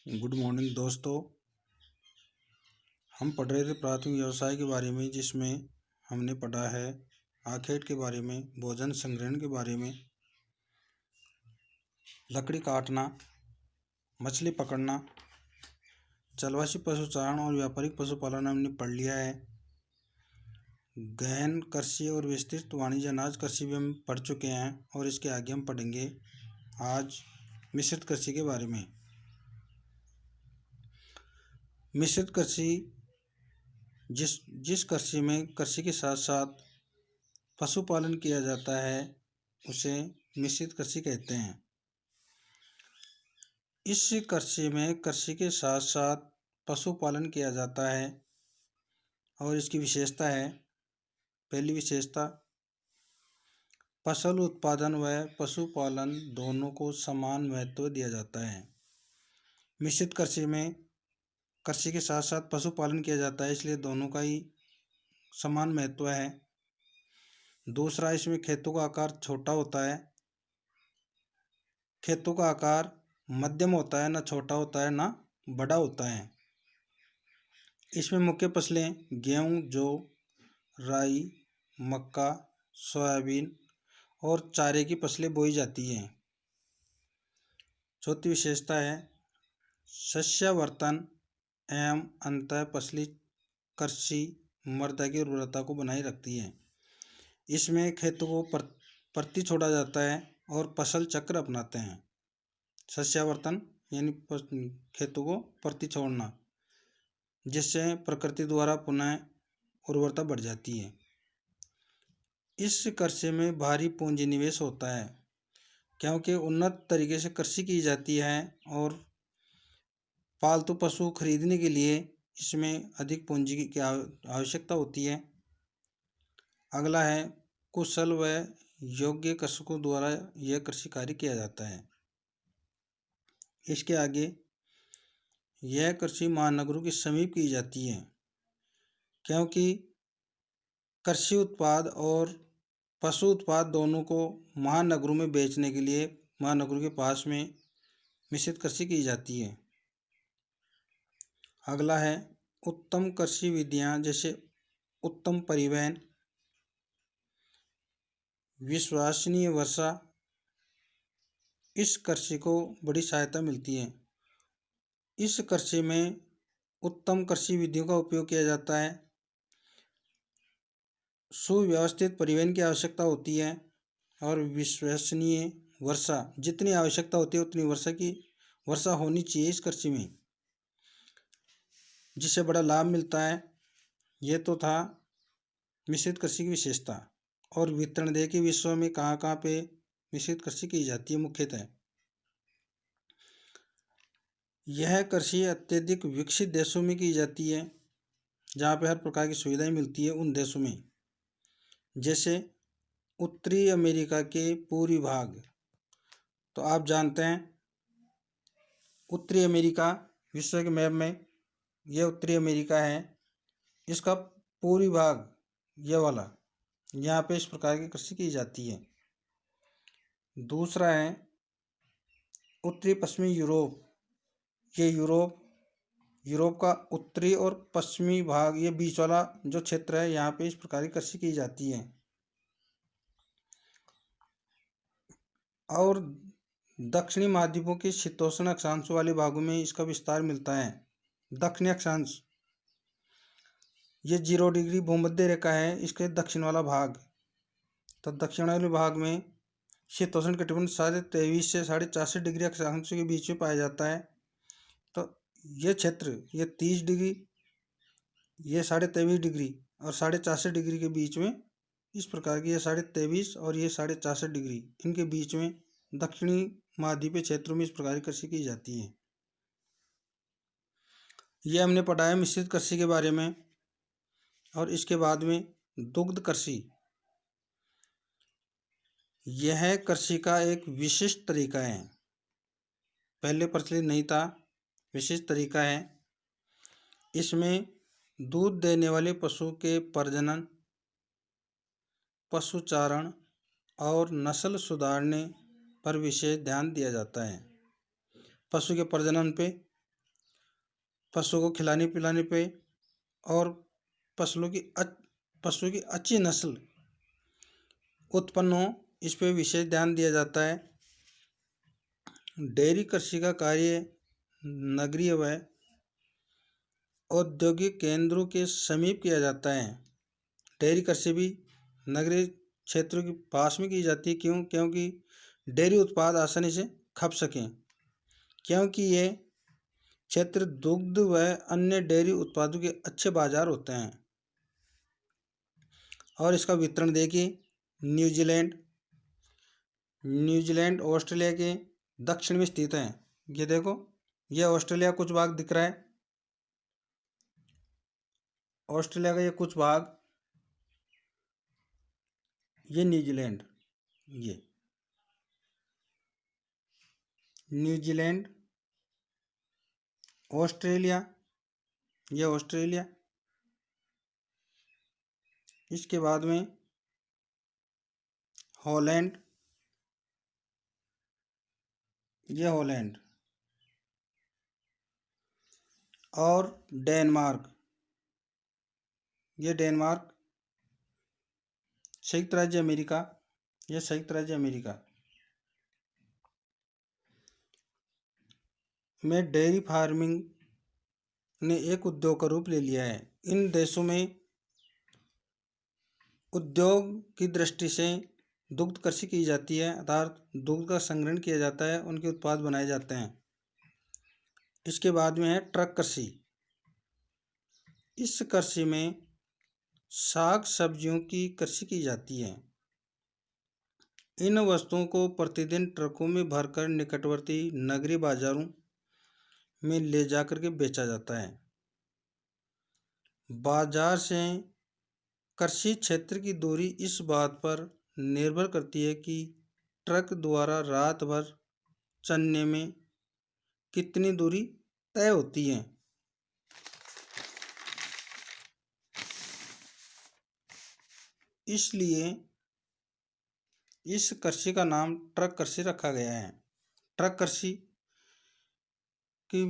Good morning दोस्तों। हम पढ़ रहे थे प्राथमिक व्यवसाय के बारे में, जिसमें हमने पढ़ा है आखेट के बारे में, भोजन संग्रहण के बारे में, लकड़ी काटना, मछली पकड़ना, चलवासी पशुचारण और व्यापारिक पशुपालन हमने पढ़ लिया है। गहन कृषि और विस्तृत वाणिज्य अनाज कृषि भी हम पढ़ चुके हैं और इसके आगे हम पढ़ेंगे आज मिश्रित कृषि के बारे में। मिश्रित कृषि जिस कृषि में कृषि के साथ साथ पशुपालन किया जाता है उसे मिश्रित कृषि कहते हैं। इस कृषि में कृषि के साथ साथ पशुपालन किया जाता है और इसकी विशेषता है, पहली विशेषता, फसल उत्पादन व पशुपालन दोनों को समान महत्व दिया जाता है। मिश्रित कृषि में कृषि के साथ साथ पशुपालन किया जाता है, इसलिए दोनों का ही समान महत्व है। दूसरा, इसमें खेतों का आकार छोटा होता है। खेतों का आकार मध्यम होता है, ना छोटा होता है ना बड़ा होता है। इसमें मुख्य फसलें गेहूँ, जौ, राई, मक्का, सोयाबीन और चारे की फसलें बोई जाती हैं। चौथी विशेषता है सस्यावर्तन एवं अंतः फसली कृषि मृदा की उर्वरता को बनाए रखती है। इसमें खेतों को प्रति छोड़ा जाता है और फसल चक्र अपनाते हैं। सस्यावर्तन यानी खेतों को प्रति छोड़ना, जिससे प्रकृति द्वारा पुनः उर्वरता बढ़ जाती है। इस कृषि में भारी पूंजी निवेश होता है, क्योंकि उन्नत तरीके से कृषि की जाती है और पालतू पशु खरीदने के लिए इसमें अधिक पूंजी की आवश्यकता होती है। अगला है कुशल व योग्य कृषकों द्वारा यह कृषि कार्य किया जाता है। इसके आगे, यह कृषि महानगरों के समीप की जाती है, क्योंकि कृषि उत्पाद और पशु उत्पाद दोनों को महानगरों में बेचने के लिए महानगरों के पास में मिश्रित कृषि की जाती है। अगला है उत्तम कृषि विधियां, जैसे उत्तम परिवहन, विश्वसनीय वर्षा। इस कृषि को बड़ी सहायता मिलती है। इस कृषि में उत्तम कृषि विधियों का उपयोग किया जाता है। सुव्यवस्थित परिवहन की आवश्यकता होती है और विश्वसनीय वर्षा, जितनी आवश्यकता होती है उतनी वर्षा होनी चाहिए इस कृषि में, जिससे बड़ा लाभ मिलता है। ये तो था मिश्रित कृषि की विशेषता। और वितरण दे कि विश्व में कहाँ कहाँ पे मिश्रित कृषि की जाती है मुख्यतः। यह कृषि अत्यधिक विकसित देशों में की जाती है, जहाँ पे हर प्रकार की सुविधाएं मिलती है उन देशों में, जैसे उत्तरी अमेरिका के पूर्वी भाग। तो आप जानते हैं उत्तरी अमेरिका विश्व के मैप में यह उत्तरी अमेरिका है, इसका पूर्वी भाग यह वाला, यहाँ पे इस प्रकार की कृषि की जाती है। दूसरा है उत्तरी पश्चिमी यूरोप। ये यूरोप का उत्तरी और पश्चिमी भाग, ये बीच वाला जो क्षेत्र है, यहाँ पे इस प्रकार की कृषि की जाती है। और दक्षिणी महाद्वीपों के शीतोष्ण अक्षांश वाले भागों में इसका विस्तार मिलता है। दक्षिणी अक्षांश ये 0 डिग्री भूमध्य रेखा है, इसके दक्षिण वाला भाग। तो दक्षिण वाले भाग में शीतोष्ण कटिबंध 23.5 से 84.5 डिग्री अक्षांश के बीच में पाया जाता है। तो ये क्षेत्र ये 30 डिग्री, ये 23.5 डिग्री और 84.5 डिग्री के बीच में, इस प्रकार की ये 23.5 और ये 64.5 डिग्री, इनके बीच में दक्षिणी महाद्वीपीय क्षेत्रों में इस प्रकार की कृषि की जाती है। ये हमने पढ़ा है मिश्रित कृषि के बारे में। और इसके बाद में दुग्ध कृषि, यह कृषि का एक विशिष्ट तरीका है, पहले प्रचलित नहीं था, विशिष्ट तरीका है। इसमें दूध देने वाले पशु के प्रजनन, पशुचारण और नस्ल सुधारने पर विशेष ध्यान दिया जाता है। पशु के प्रजनन पे पशुओं को खिलाने पिलाने पे और पशुओं की पशुओं की अच्छी नस्ल उत्पन्न हो, इस पे विशेष ध्यान दिया जाता है। डेयरी कृषि का कार्य नगरीय व औद्योगिक केंद्रों के समीप किया जाता है। डेयरी कृषि भी नगरीय क्षेत्रों के पास में की जाती है। क्यों? क्योंकि डेयरी उत्पाद आसानी से खप सकें, क्योंकि ये क्षेत्र दुग्ध व अन्य डेयरी उत्पादों के अच्छे बाजार होते हैं। और इसका वितरण देखिए, न्यूजीलैंड ऑस्ट्रेलिया के दक्षिण में स्थित है। ये देखो, ये ऑस्ट्रेलिया कुछ भाग दिख रहा है, ऑस्ट्रेलिया का ये कुछ भाग, ये न्यूजीलैंड, ये न्यूजीलैंड, ऑस्ट्रेलिया, ये ऑस्ट्रेलिया, इसके बाद में हॉलैंड, ये हॉलैंड, और डेनमार्क, ये डेनमार्क, संयुक्त राज्य अमेरिका, ये संयुक्त राज्य अमेरिका में डेयरी फार्मिंग ने एक उद्योग का रूप ले लिया है। इन देशों में उद्योग की दृष्टि से दुग्ध कृषि की जाती है, अर्थात दुग्ध का संग्रहण किया जाता है, उनके उत्पाद बनाए जाते हैं। इसके बाद में है ट्रक कृषि। इस कृषि में साग सब्जियों की कृषि की जाती है। इन वस्तुओं को प्रतिदिन ट्रकों में भरकर निकटवर्ती नगरीय बाजारों में ले जाकर के बेचा जाता है। बाजार से कृषि क्षेत्र की दूरी इस बात पर निर्भर करती है कि ट्रक द्वारा रात भर चलने में कितनी दूरी तय होती है। इसलिए इस कृषि का नाम ट्रक कृषि रखा गया है। ट्रक कृषि की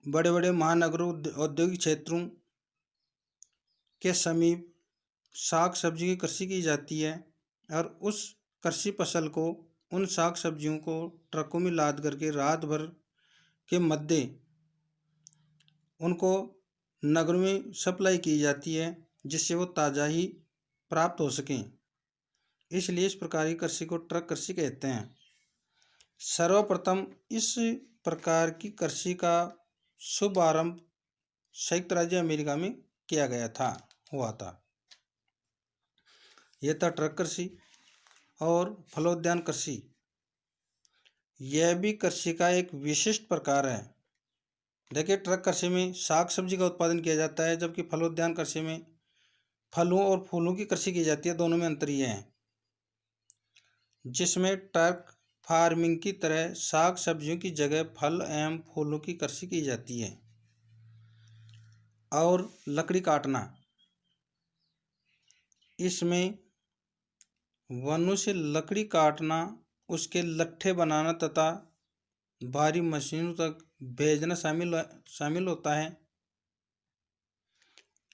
बड़े बड़े महानगरों औद्योगिक क्षेत्रों के समीप साग सब्जी की कृषि की जाती है, और उस कृषि फसल को, उन साग सब्जियों को ट्रकों में लाद करके रात भर के मध्य उनको नगर में सप्लाई की जाती है, जिससे वो ताज़ा ही प्राप्त हो सकें। इसलिए इस प्रकार की कृषि को ट्रक कृषि कहते हैं। सर्वप्रथम इस प्रकार की कृषि का शुभारंभ संयुक्त राज्य अमेरिका में किया गया हुआ था। यह था ट्रक कृषि। और फलोद्यान कृषि, यह भी कृषि का एक विशिष्ट प्रकार है। देखिए, ट्रक कृषि में साग सब्जी का उत्पादन किया जाता है, जबकि फलोद्यान कृषि में फलों और फूलों की कृषि की जाती है। दोनों में अंतर यह है, जिसमें ट्रक फार्मिंग की तरह साग सब्जियों की जगह फल एवं फूलों की कृषि की जाती है। और लकड़ी काटना, इसमें वनों से लकड़ी काटना, उसके लट्ठे बनाना तथा भारी मशीनों तक भेजना शामिल होता है।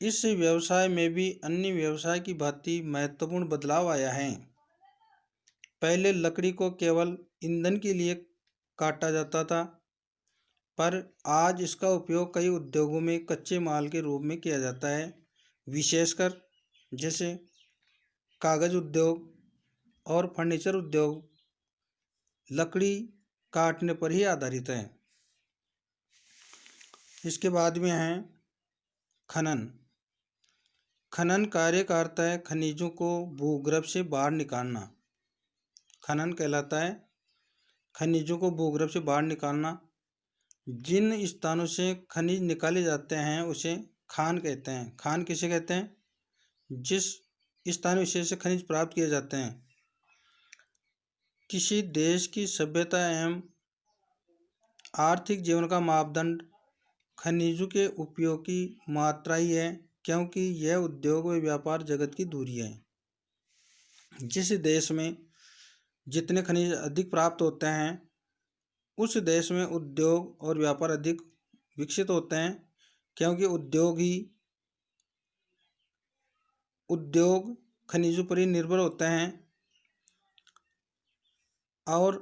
इस व्यवसाय में भी अन्य व्यवसाय की भांति महत्वपूर्ण बदलाव आया है। पहले लकड़ी को केवल ईंधन के लिए काटा जाता था, पर आज इसका उपयोग कई उद्योगों में कच्चे माल के रूप में किया जाता है, विशेषकर जैसे कागज उद्योग और फर्नीचर उद्योग लकड़ी काटने पर ही आधारित है। इसके बाद में है खनन। खनन कार्य करता है खनिजों को भूगर्भ से बाहर निकालना, खनन कहलाता है खनिजों को भूगर्भ से बाहर निकालना। जिन स्थानों से खनिज निकाले जाते हैं उसे खान कहते हैं। खान किसे कहते हैं? जिस स्थान विशेष से खनिज प्राप्त किए जाते हैं। किसी देश की सभ्यता एवं आर्थिक जीवन का मापदंड खनिजों के उपयोग की मात्रा ही है, क्योंकि यह उद्योग व व्यापार जगत की धुरी है। जिस देश में जितने खनिज अधिक प्राप्त होते हैं, उस देश में उद्योग और व्यापार अधिक विकसित होते हैं। क्योंकि उद्योग खनिजों पर ही निर्भर होते हैं और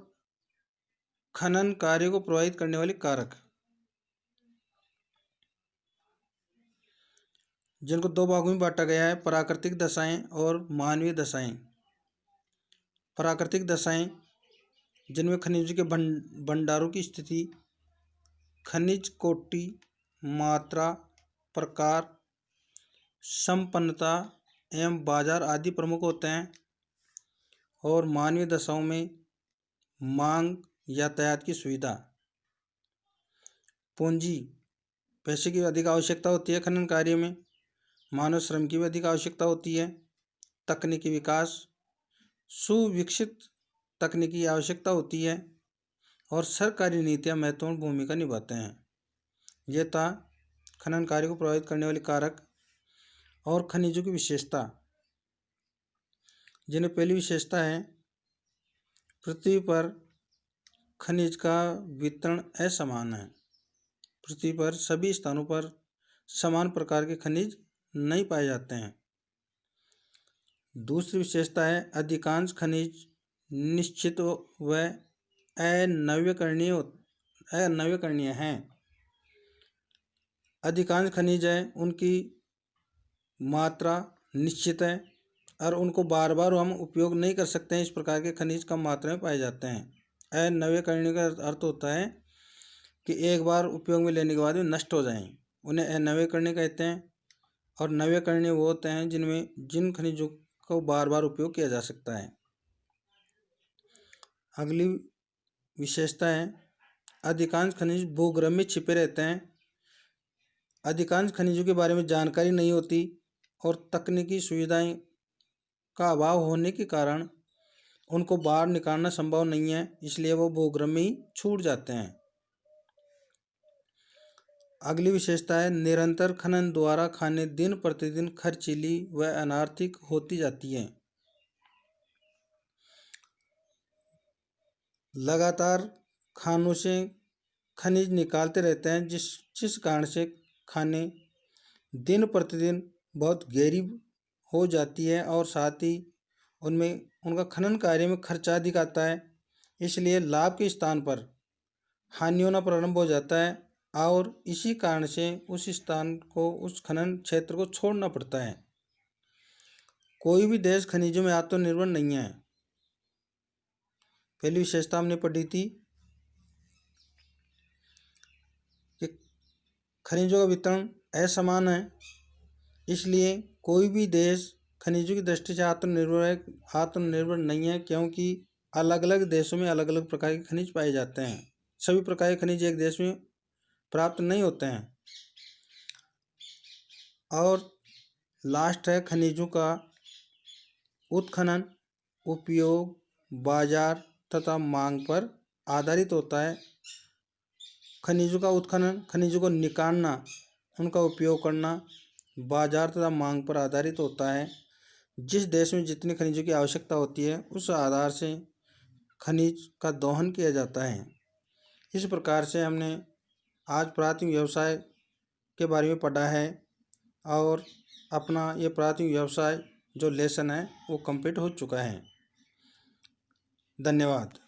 खनन कार्य को प्रभावित करने वाले कारक, जिनको दो भागों में बांटा गया है, प्राकृतिक दशाएं और मानवीय दशाएं। प्राकृतिक दशाएं जिनमें खनिजों के भंडारों की स्थिति, खनिज कोटि, मात्रा, प्रकार, संपन्नता एवं बाजार आदि प्रमुख होते हैं। और मानवीय दशाओं में मांग, यातायात की सुविधा, पूंजी, पैसे की अधिक आवश्यकता होती है खनन कार्य में, मानव श्रम की भी अधिक आवश्यकता होती है, तकनीकी विकास, सुविकसित तकनीकी आवश्यकता होती है और सरकारी नीतियाँ महत्वपूर्ण भूमिका निभाते हैं। यह था खनन कार्य को प्रभावित करने वाले कारक और खनिजों की विशेषता, जिन्हें पहली विशेषता है पृथ्वी पर खनिज का वितरण असमान है। पृथ्वी पर सभी स्थानों पर समान प्रकार के खनिज नहीं पाए जाते हैं। दूसरी विशेषता है अधिकांश खनिज निश्चित व अनवीकरणीय हैं। अधिकांश खनिज है उनकी मात्रा निश्चित है और उनको बार बार हम उपयोग नहीं कर सकते हैं। इस प्रकार के खनिज कम मात्रा में पाए जाते हैं। अनवीकरणीय का अर्थ होता है कि एक बार उपयोग में लेने के बाद वे नष्ट हो जाएं, उन्हें अनवीकरणीय कहते हैं। और नवीकरणीय वो होते हैं जिन खनिजों को बार बार उपयोग किया जा सकता है। अगली विशेषता है अधिकांश खनिज भूगर्भ में छिपे रहते हैं। अधिकांश खनिजों के बारे में जानकारी नहीं होती और तकनीकी सुविधाएं का अभाव होने के कारण उनको बाहर निकालना संभव नहीं है, इसलिए वो भूगर्भ में ही छूट जाते हैं। अगली विशेषता है निरंतर खनन द्वारा खानें दिन प्रतिदिन खर्चीली व अनार्थिक होती जाती हैं। लगातार खानों से खनिज निकालते रहते हैं, जिस कारण से खानें दिन प्रतिदिन बहुत गहरी हो जाती है और साथ ही उनमें उनका खनन कार्य में खर्चा अधिक आता है। इसलिए लाभ के स्थान पर हानि होना प्रारंभ हो जाता है और इसी कारण से उस स्थान को, उस खनन क्षेत्र को छोड़ना पड़ता है। कोई भी देश खनिजों में आत्मनिर्भर नहीं है। पहली विशेषता हमने पढ़ी थी कि खनिजों का वितरण असमान है, इसलिए कोई भी देश खनिजों की दृष्टि से आत्मनिर्भर नहीं है, क्योंकि अलग अलग देशों में अलग अलग प्रकार के खनिज पाए जाते हैं। सभी प्रकार के खनिज एक देश में प्राप्त नहीं होते हैं। और लास्ट है खनिजों का उत्खनन उपयोग, बाजार तथा मांग पर आधारित होता है। खनिजों का उत्खनन, खनिजों को निकालना, उनका उपयोग करना बाजार तथा मांग पर आधारित होता है। जिस देश में जितनी खनिजों की आवश्यकता होती है उस आधार से खनिज का दोहन किया जाता है। इस प्रकार से हमने आज प्राथमिक व्यवसाय के बारे में पढ़ा है और अपना ये प्राथमिक व्यवसाय जो लेसन है वो कंप्लीट हो चुका है। धन्यवाद।